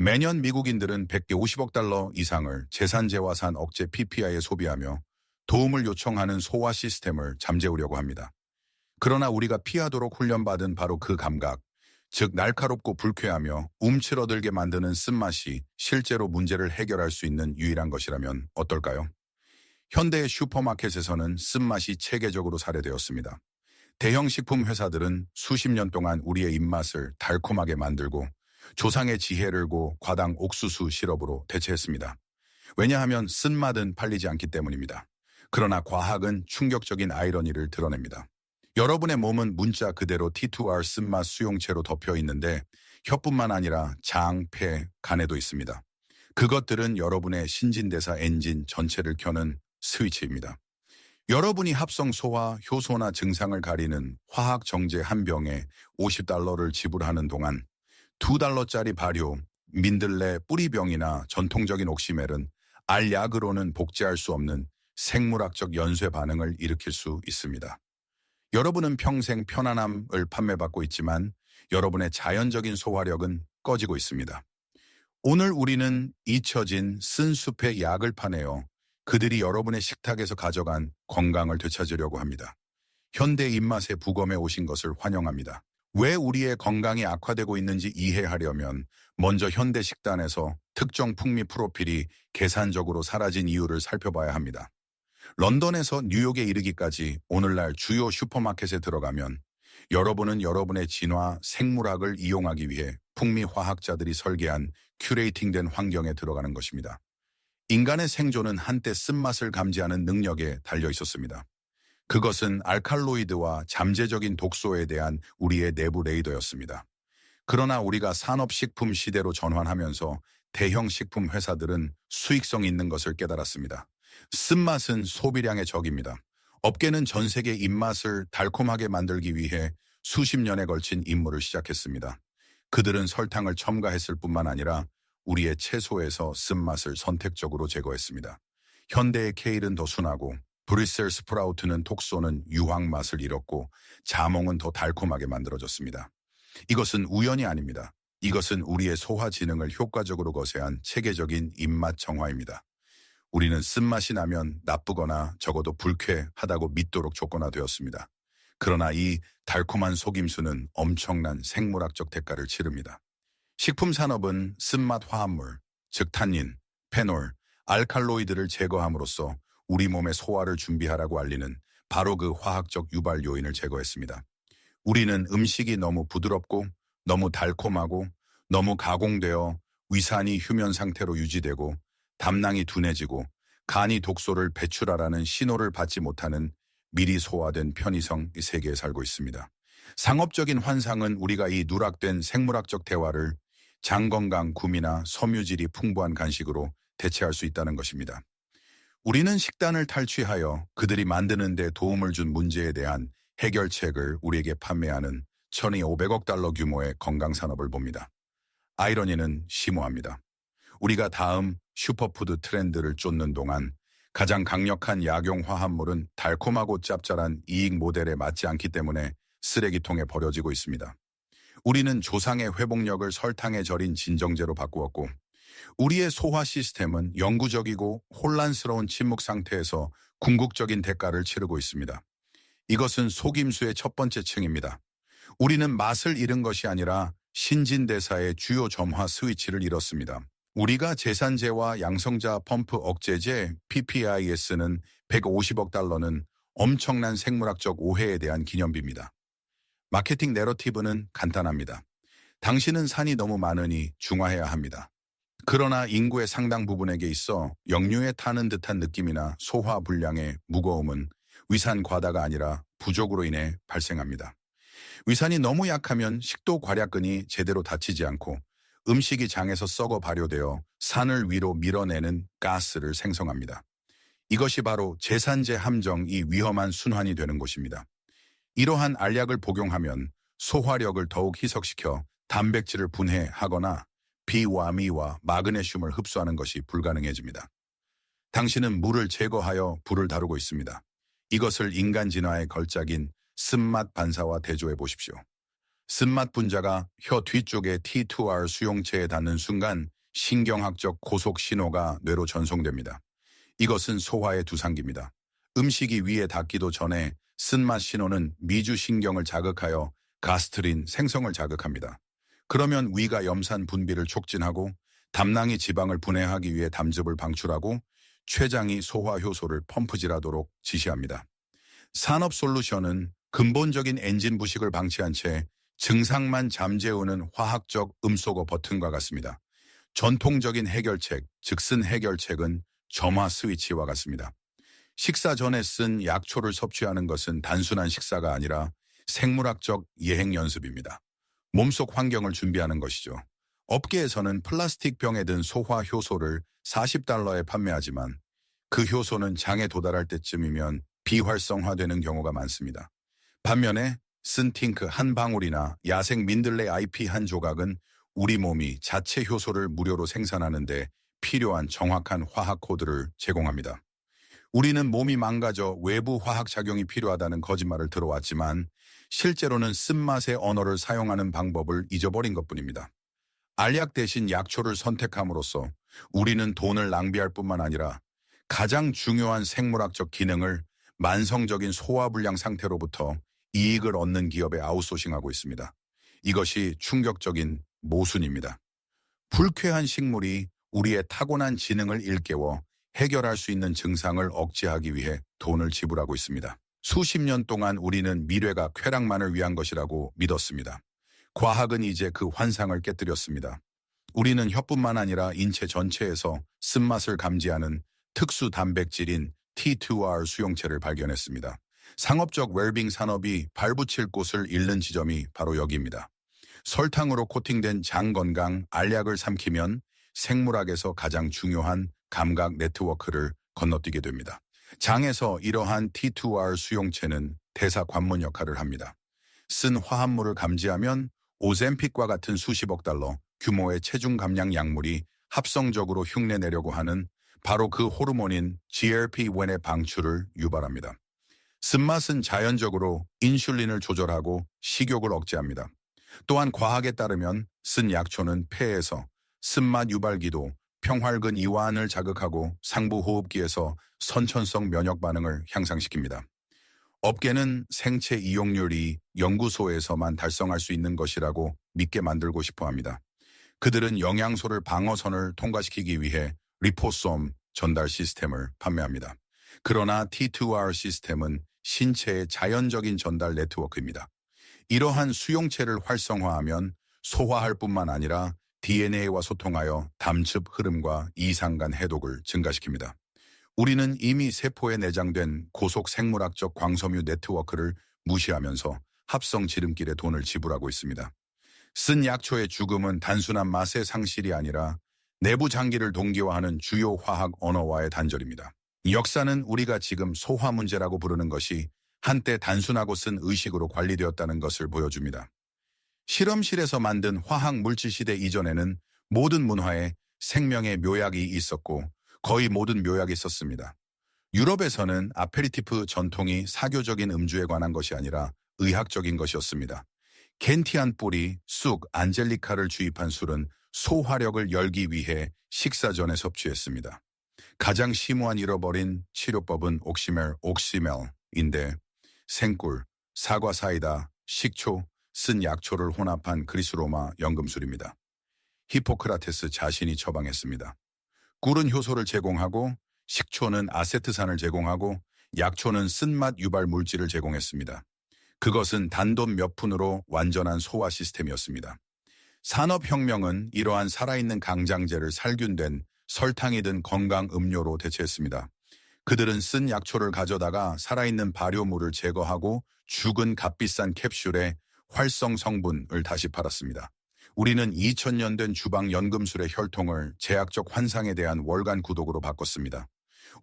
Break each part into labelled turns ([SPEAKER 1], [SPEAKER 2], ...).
[SPEAKER 1] 매년 미국인들은 150억 달러 이상을 재산재화산 억제 PPI에 소비하며 도움을 요청하는 소화 시스템을 잠재우려고 합니다. 그러나 우리가 피하도록 훈련받은 바로 그 감각, 즉 날카롭고 불쾌하며 움츠러들게 만드는 쓴맛이 실제로 문제를 해결할 수 있는 유일한 것이라면 어떨까요? 현대의 슈퍼마켓에서는 쓴맛이 체계적으로 살해되었습니다. 대형 식품 회사들은 수십 년 동안 우리의 입맛을 달콤하게 만들고 조상의 지혜를 고 과당 옥수수 시럽으로 대체했습니다. 왜냐하면 쓴맛은 팔리지 않기 때문입니다. 그러나 과학은 충격적인 아이러니를 드러냅니다. 여러분의 몸은 문자 그대로 T2R 쓴맛 수용체로 덮여 있는데 혀뿐만 아니라 장, 폐, 간에도 있습니다. 그것들은 여러분의 신진대사 엔진 전체를 켜는 스위치입니다. 여러분이 합성 소화, 효소나 증상을 가리는 화학 정제 한 병에 $50를 지불하는 동안 $2짜리 발효, 민들레, 뿌리병이나 전통적인 옥시멜은 알약으로는 복제할 수 없는 생물학적 연쇄 반응을 일으킬 수 있습니다. 여러분은 평생 편안함을 판매받고 있지만 여러분의 자연적인 소화력은 꺼지고 있습니다. 오늘 우리는 잊혀진 쓴 숲의 약을 파내어 그들이 여러분의 식탁에서 가져간 건강을 되찾으려고 합니다. 현대 입맛의 부검에 오신 것을 환영합니다. 왜 우리의 건강이 악화되고 있는지 이해하려면 먼저 현대 식단에서 특정 풍미 프로필이 계산적으로 사라진 이유를 살펴봐야 합니다. 런던에서 뉴욕에 이르기까지 오늘날 주요 슈퍼마켓에 들어가면 여러분은 여러분의 진화 생물학을 이용하기 위해 풍미화학자들이 설계한 큐레이팅된 환경에 들어가는 것입니다. 인간의 생존은 한때 쓴맛을 감지하는 능력에 달려 있었습니다. 그것은 알칼로이드와 잠재적인 독소에 대한 우리의 내부 레이더였습니다. 그러나 우리가 산업식품 시대로 전환하면서 대형 식품 회사들은 수익성 있는 것을 깨달았습니다. 쓴맛은 소비량의 적입니다. 업계는 전 세계 입맛을 달콤하게 만들기 위해 수십 년에 걸친 임무를 시작했습니다. 그들은 설탕을 첨가했을 뿐만 아니라 우리의 채소에서 쓴맛을 선택적으로 제거했습니다. 현대의 케일은 더 순하고 브뤼셀 스프라우트는 톡 쏘는 유황 맛을 잃었고 자몽은 더 달콤하게 만들어졌습니다. 이것은 우연이 아닙니다. 이것은 우리의 소화 지능을 효과적으로 거세한 체계적인 입맛 정화입니다. 우리는 쓴맛이 나면 나쁘거나 적어도 불쾌하다고 믿도록 조건화되었습니다. 그러나 이 달콤한 속임수는 엄청난 생물학적 대가를 치릅니다. 식품 산업은 쓴맛 화합물, 즉 탄닌, 페놀, 알칼로이드를 제거함으로써 우리 몸의 소화를 준비하라고 알리는 바로 그 화학적 유발 요인을 제거했습니다. 우리는 음식이 너무 부드럽고 너무 달콤하고 너무 가공되어 위산이 휴면 상태로 유지되고 담낭이 둔해지고 간이 독소를 배출하라는 신호를 받지 못하는 미리 소화된 편의성 세계에 살고 있습니다. 상업적인 환상은 우리가 이 누락된 생물학적 대화를 장건강 구미나 섬유질이 풍부한 간식으로 대체할 수 있다는 것입니다. 우리는 식단을 탈취하여 그들이 만드는 데 도움을 준 문제에 대한 해결책을 우리에게 판매하는 1,500억 달러 규모의 건강산업을 봅니다. 아이러니는 심오합니다. 우리가 다음 슈퍼푸드 트렌드를 쫓는 동안 가장 강력한 약용 화합물은 달콤하고 짭짤한 이익 모델에 맞지 않기 때문에 쓰레기통에 버려지고 있습니다. 우리는 조상의 회복력을 설탕에 절인 진정제로 바꾸었고 우리의 소화 시스템은 영구적이고 혼란스러운 침묵 상태에서 궁극적인 대가를 치르고 있습니다. 이것은 속임수의 첫 번째 층입니다. 우리는 맛을 잃은 것이 아니라 신진대사의 주요 점화 스위치를 잃었습니다. 우리가 재산제와 양성자 펌프 억제제 PPI에 쓰는 150억 달러는 엄청난 생물학적 오해에 대한 기념비입니다. 마케팅 내러티브는 간단합니다. 당신은 산이 너무 많으니 중화해야 합니다. 그러나 인구의 상당 부분에게 있어 역류에 타는 듯한 느낌이나 소화 불량의 무거움은 위산 과다가 아니라 부족으로 인해 발생합니다. 위산이 너무 약하면 식도 괄약근이 제대로 닫히지 않고 음식이 장에서 썩어 발효되어 산을 위로 밀어내는 가스를 생성합니다. 이것이 바로 재산제 함정이 위험한 순환이 되는 곳입니다. 이러한 알약을 복용하면 소화력을 더욱 희석시켜 단백질을 분해하거나 비와 미와 마그네슘을 흡수하는 것이 불가능해집니다. 당신은 물을 제거하여 불을 다루고 있습니다. 이것을 인간 진화의 걸작인 쓴맛 반사와 대조해 보십시오. 쓴맛 분자가 혀 뒤쪽의 T2R 수용체에 닿는 순간 신경학적 고속 신호가 뇌로 전송됩니다. 이것은 소화의 두상기입니다. 음식이 위에 닿기도 전에 쓴맛 신호는 미주신경을 자극하여 가스트린 생성을 자극합니다. 그러면 위가 염산 분비를 촉진하고 담낭이 지방을 분해하기 위해 담즙을 방출하고 췌장이 소화 효소를 펌프질하도록 지시합니다. 산업 솔루션은 근본적인 엔진 부식을 방치한 채 증상만 잠재우는 화학적 음소거 버튼과 같습니다. 전통적인 해결책, 즉슨 해결책은 점화 스위치와 같습니다. 식사 전에 쓴 약초를 섭취하는 것은 단순한 식사가 아니라 생물학적 예행 연습입니다. 몸속 환경을 준비하는 것이죠. 업계에서는 플라스틱 병에 든 소화 효소를 $40에 판매하지만 그 효소는 장에 도달할 때쯤이면 비활성화되는 경우가 많습니다. 반면에 쓴 팅크 한 방울이나 야생 민들레 IP 한 조각은 우리 몸이 자체 효소를 무료로 생산하는 데 필요한 정확한 화학 코드를 제공합니다. 우리는 몸이 망가져 외부 화학 작용이 필요하다는 거짓말을 들어왔지만 실제로는 쓴맛의 언어를 사용하는 방법을 잊어버린 것뿐입니다. 알약 대신 약초를 선택함으로써 우리는 돈을 낭비할 뿐만 아니라 가장 중요한 생물학적 기능을 만성적인 소화불량 상태로부터 이익을 얻는 기업에 아웃소싱하고 있습니다. 이것이 충격적인 모순입니다. 불쾌한 식물이 우리의 타고난 지능을 일깨워 해결할 수 있는 증상을 억제하기 위해 돈을 지불하고 있습니다. 수십 년 동안 우리는 미래가 쾌락만을 위한 것이라고 믿었습니다. 과학은 이제 그 환상을 깨뜨렸습니다. 우리는 혀뿐만 아니라 인체 전체에서 쓴맛을 감지하는 특수 단백질인 T2R 수용체를 발견했습니다. 상업적 웰빙 산업이 발붙일 곳을 잃는 지점이 바로 여기입니다. 설탕으로 코팅된 장 건강 알약을 삼키면 생물학에서 가장 중요한 감각 네트워크를 건너뛰게 됩니다. 장에서 이러한 T2R 수용체는 대사 관문 역할을 합니다. 쓴 화합물을 감지하면 오젬픽과 같은 수십억 달러 규모의 체중 감량 약물이 합성적으로 흉내내려고 하는 바로 그 호르몬인 GLP-1의 방출을 유발합니다. 쓴맛은 자연적으로 인슐린을 조절하고 식욕을 억제합니다. 또한 과학에 따르면 쓴 약초는 폐에서 쓴맛 유발기도 평활근 이완을 자극하고 상부호흡기에서 선천성 면역 반응을 향상시킵니다. 업계는 생체 이용률이 연구소에서만 달성할 수 있는 것이라고 믿게 만들고 싶어 합니다. 그들은 영양소를 방어선을 통과시키기 위해 리포솜 전달 시스템을 판매합니다. 그러나 T2R 시스템은 신체의 자연적인 전달 네트워크입니다. 이러한 수용체를 활성화하면 소화할 뿐만 아니라 DNA와 소통하여 담즙 흐름과 이상간 해독을 증가시킵니다. 우리는 이미 세포에 내장된 고속 생물학적 광섬유 네트워크를 무시하면서 합성 지름길에 돈을 지불하고 있습니다. 쓴 약초의 죽음은 단순한 맛의 상실이 아니라 내부 장기를 동기화하는 주요 화학 언어와의 단절입니다. 역사는 우리가 지금 소화 문제라고 부르는 것이 한때 단순하고 쓴 의식으로 관리되었다는 것을 보여줍니다. 실험실에서 만든 화학 물질 시대 이전에는 모든 문화에 생명의 묘약이 있었고 거의 모든 묘약이 있었습니다. 유럽에서는 아페리티프 전통이 사교적인 음주에 관한 것이 아니라 의학적인 것이었습니다. 겐티안 뿌리, 쑥, 안젤리카를 주입한 술은 소화력을 열기 위해 식사 전에 섭취했습니다. 가장 심오한 잃어버린 치료법은 옥시멜인데 생꿀, 사과 사이다, 식초, 쓴 약초를 혼합한 그리스 로마 연금술입니다. 히포크라테스 자신이 처방했습니다. 꿀은 효소를 제공하고 식초는 아세트산을 제공하고 약초는 쓴맛 유발 물질을 제공했습니다. 그것은 단돈 몇 푼으로 완전한 소화 시스템이었습니다. 산업혁명은 이러한 살아있는 강장제를 살균된 설탕이 든 건강 음료로 대체했습니다. 그들은 쓴 약초를 가져다가 살아있는 발효물을 제거하고 죽은 값비싼 캡슐에 활성 성분을 다시 팔았습니다. 우리는 2000년 된 주방 연금술의 혈통을 제약적 환상에 대한 월간 구독으로 바꿨습니다.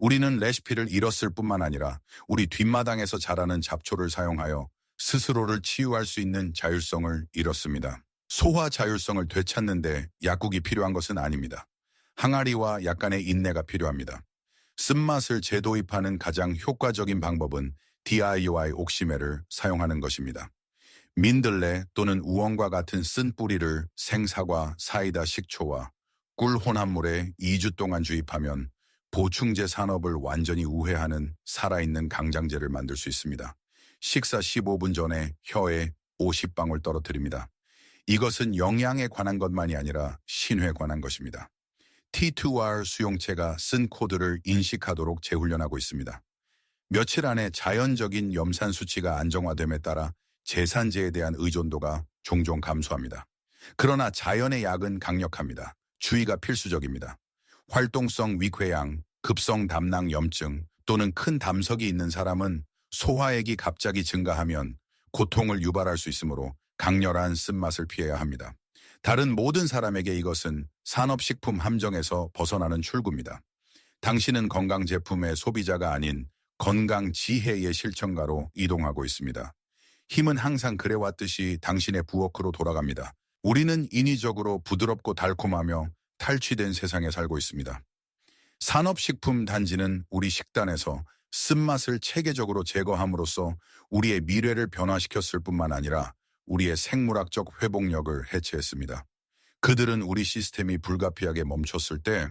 [SPEAKER 1] 우리는 레시피를 잃었을 뿐만 아니라 우리 뒷마당에서 자라는 잡초를 사용하여 스스로를 치유할 수 있는 자율성을 잃었습니다. 소화 자율성을 되찾는데 약국이 필요한 것은 아닙니다. 항아리와 약간의 인내가 필요합니다. 쓴맛을 재도입하는 가장 효과적인 방법은 DIY 옥시멜을 사용하는 것입니다. 민들레 또는 우엉과 같은 쓴 뿌리를 생사과, 사이다, 식초와 꿀 혼합물에 2주 동안 주입하면 보충제 산업을 완전히 우회하는 살아있는 강장제를 만들 수 있습니다. 식사 15분 전에 혀에 50방울 떨어뜨립니다. 이것은 영양에 관한 것만이 아니라 신회에 관한 것입니다. T2R 수용체가 쓴 코드를 인식하도록 재훈련하고 있습니다. 며칠 안에 자연적인 염산 수치가 안정화됨에 따라 제산제에 대한 의존도가 종종 감소합니다. 그러나 자연의 약은 강력합니다. 주의가 필수적입니다. 활동성 위궤양, 급성 담낭 염증 또는 큰 담석이 있는 사람은 소화액이 갑자기 증가하면 고통을 유발할 수 있으므로 강렬한 쓴맛을 피해야 합니다. 다른 모든 사람에게 이것은 산업식품 함정에서 벗어나는 출구입니다. 당신은 건강제품의 소비자가 아닌 건강 지혜의 실천가로 이동하고 있습니다. 힘은 항상 그래왔듯이 당신의 부엌으로 돌아갑니다. 우리는 인위적으로 부드럽고 달콤하며 탈취된 세상에 살고 있습니다. 산업식품 단지는 우리 식단에서 쓴맛을 체계적으로 제거함으로써 우리의 미래를 변화시켰을 뿐만 아니라 우리의 생물학적 회복력을 해체했습니다. 그들은 우리 시스템이 불가피하게 멈췄을 때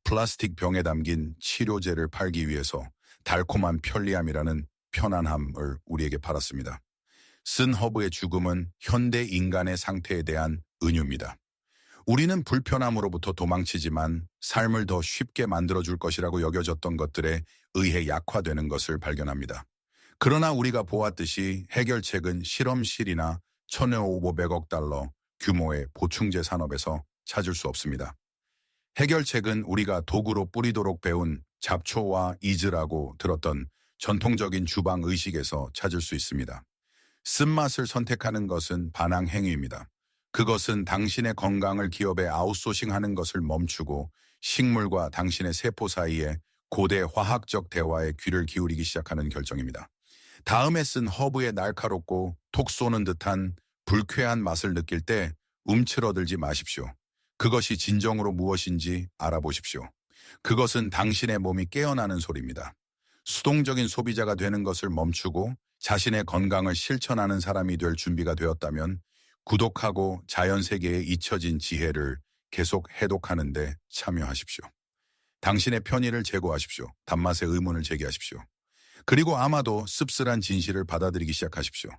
[SPEAKER 1] 플라스틱 병에 담긴 치료제를 팔기 위해서 달콤한 편리함이라는 편안함을 우리에게 팔았습니다. 쓴 허브의 죽음은 현대 인간의 상태에 대한 은유입니다. 우리는 불편함으로부터 도망치지만 삶을 더 쉽게 만들어줄 것이라고 여겨졌던 것들에 의해 약화되는 것을 발견합니다. 그러나 우리가 보았듯이 해결책은 실험실이나 1,500억 달러 규모의 보충제 산업에서 찾을 수 없습니다. 해결책은 우리가 도구로 뿌리도록 배운 잡초와 이즈라고 들었던 전통적인 주방 의식에서 찾을 수 있습니다. 쓴맛을 선택하는 것은 반항 행위입니다. 그것은 당신의 건강을 기업에 아웃소싱하는 것을 멈추고 식물과 당신의 세포 사이에 고대 화학적 대화에 귀를 기울이기 시작하는 결정입니다. 다음에 쓴 허브의 날카롭고 톡 쏘는 듯한 불쾌한 맛을 느낄 때 움츠러들지 마십시오. 그것이 진정으로 무엇인지 알아보십시오. 그것은 당신의 몸이 깨어나는 소리입니다. 수동적인 소비자가 되는 것을 멈추고 자신의 건강을 실천하는 사람이 될 준비가 되었다면 구독하고 자연세계에 잊혀진 지혜를 계속 해독하는 데 참여하십시오. 당신의 편의를 제고하십시오. 단맛의 의문을 제기하십시오. 그리고 아마도 씁쓸한 진실을 받아들이기 시작하십시오.